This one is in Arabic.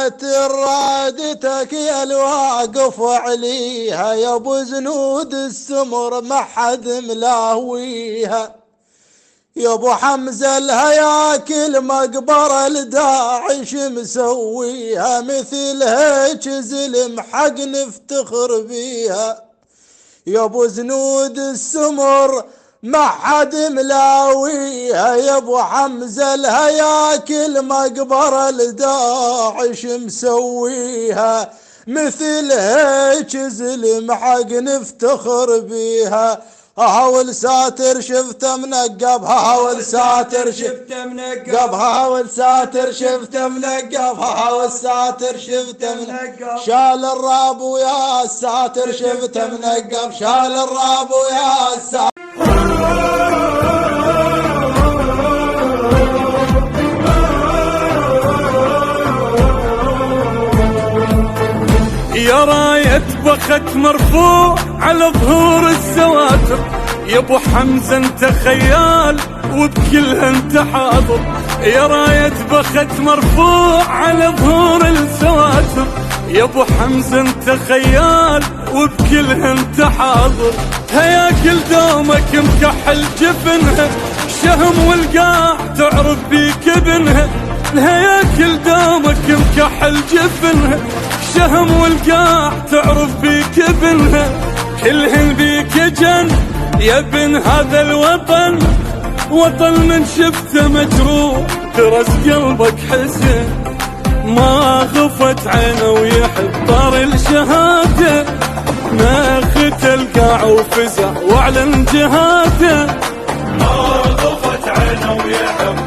ساتر رادتك يا الواقف عليها، يا ابو زنود السمر ما حد ملاويها، يا ابو حمزه الهياكل مقبره لداعش مسويها، مثل هيك زلم حق نفتخر بيها، يا ابو زنود السمر ما حد ملاويها، يا ابو حمزه الهياكل مقبره لداعش مسويها، مثل هيك زلم حق نفتخر بيها. هاول ساتر شفته منقب، هاول ساتر شفته منقب، هاول ساتر شفته منقب، هاول ساتر شفته منقب، شال الراب ويا الساتر شفته منقب، شال الراب ويا الساتر. يا راية بخت مرفوع على ظهور السواتر، يا ابو حمزة انت خيال وبكلها انت حاضر، يا راية بخت مرفوع على ظهور السواتر، يا ابو حمزة انت خيال وبكلها انت حاضر، هياكل دومك مكحل جبنها، شهم والقاع تعرف بيك ابنها، الهياكل دومك مكحل جبنها، شهم والقاع تعرف بيك ابنها، كلهن بيك جن يا ابن هذا الوطن، وطن من شفته مجروح درس قلبك حزن، ما غفت عينه ويحب طار الشهاده، ما ختل قاع وفزع واعلن جهاده، ما غفت عينه ويحب